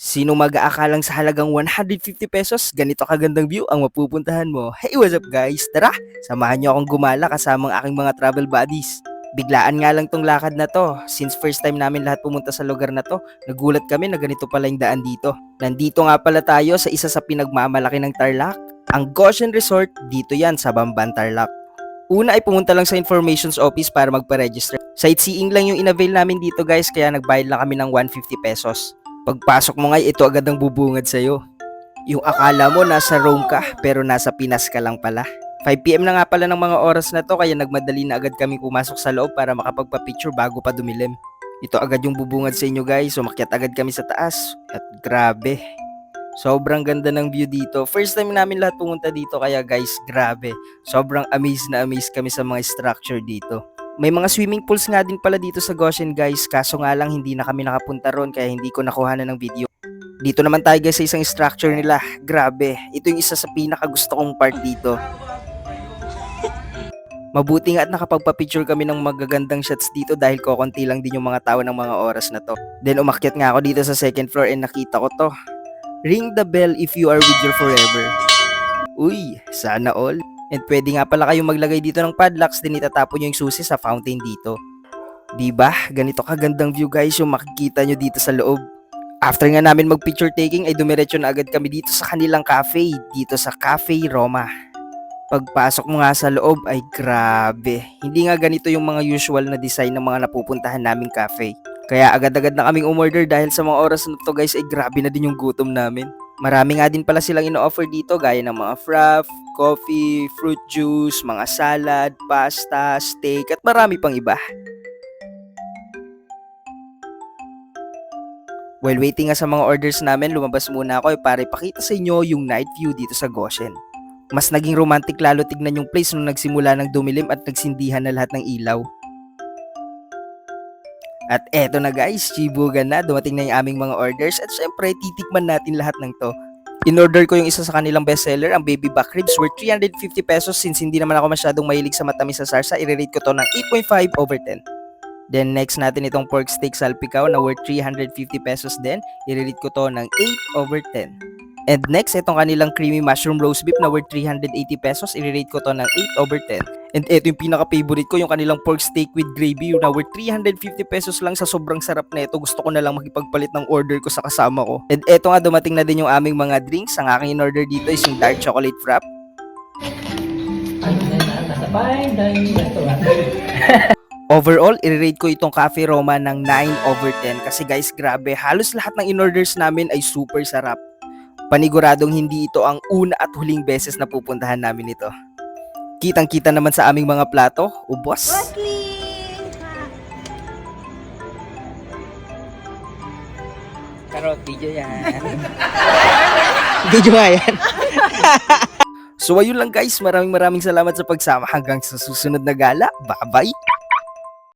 Sino mag-aakalang sa halagang 150 pesos, ganito kagandang view ang mapupuntahan mo? Hey, what's up guys? Tara, samahan niyo akong gumala kasama ang aking mga travel buddies. Biglaan nga lang tong lakad na to. Since first time namin lahat pumunta sa lugar na to, nagulat kami na ganito pala yung daan dito. Nandito nga pala tayo sa isa sa pinagmamalaki ng Tarlac, ang Goshen Resort. Dito yan sa Bamban, Tarlac. Una ay pumunta lang sa informations office para magpa-register. Sightseeing lang yung inavail namin dito guys, kaya nagbayad lang kami ng 150 pesos. Pagpasok mo nga, ito agad ang bubungad sa'yo. Yung akala mo nasa Rome ka, pero nasa Pinas ka lang pala. 5 PM na nga pala ng mga oras na to, kaya nagmadali na agad kami pumasok sa loob para makapagpa-picture bago pa dumilim. Ito agad yung bubungad sa inyo guys, umakyat agad kami sa taas. At grabe, sobrang ganda ng view dito. First time namin lahat pumunta dito, kaya guys, grabe. Sobrang amazed na amazed kami sa mga structure dito. May mga swimming pools nga din pala dito sa Goshen guys, kaso nga lang hindi na kami nakapunta ron kaya hindi ko nakuha na ng video. Dito naman tayo guys sa isang structure nila. Grabe, ito yung isa sa pinaka gusto kong part dito. Mabuti nga at nakapagpa-picture kami ng magagandang shots dito dahil kokonti lang din yung mga tao ng mga oras na to. Then umakyat nga ako dito sa second floor and nakita ko to. Ring the bell if you are with your forever. Uy, sana all. And pwede nga pala kayong maglagay dito ng padlocks, din itatapon nyo yung susi sa fountain dito. Diba? Ganito kagandang view guys yung makikita nyo dito sa loob. After nga namin mag picture taking ay dumiretso na agad kami dito sa kanilang cafe, dito sa Cafe Roma. Pagpasok mo nga sa loob ay grabe. Hindi nga ganito yung mga usual na design ng mga napupuntahan naming cafe. Kaya agad-agad na kaming umorder dahil sa mga oras na to guys ay grabe na din yung gutom namin. Marami nga din pala silang ino-offer dito gaya ng mga frappe, coffee, fruit juice, mga salad, pasta, steak at marami pang iba. While waiting nga sa mga orders namin, lumabas muna ako para ipakita sa inyo yung night view dito sa Goshen. Mas naging romantic lalo tignan yung place nung nagsimula ng dumilim at nagsindihan na lahat ng ilaw. At eto na guys, chibugan na, dumating na yung aming mga orders at syempre titikman natin lahat ng to. In-order ko yung isa sa kanilang bestseller, ang baby back ribs worth 350 pesos. Since hindi naman ako masyadong mahilig sa matamis sa sarsa, i-rate ko to ng 8.5/10. Then next natin itong pork steak salpicao na worth 350 pesos din, i-rate ko to ng 8/10. And next, itong kanilang creamy mushroom roast beef na worth 380 pesos, i-rate ko to ng 8/10. And ito yung pinaka-favorite ko, yung kanilang pork steak with gravy na worth 350 pesos lang. Sa sobrang sarap na ito, gusto ko na lang makipagpalit ng order ko sa kasama ko. And ito nga, dumating na din yung aming mga drinks. Ang aking in-order dito is yung dark chocolate frap. Overall, i-rate ko itong Cafe Roma ng 9/10 kasi guys, grabe, halos lahat ng in-orders namin ay super sarap. Paniguradong hindi ito ang una at huling beses na pupuntahan namin ito. Kitang-kita naman sa aming mga plato, ubos. Karot, video yan. Video nga yan. So ayun lang guys, maraming salamat sa pagsama hanggang sa susunod na gala. Bye-bye!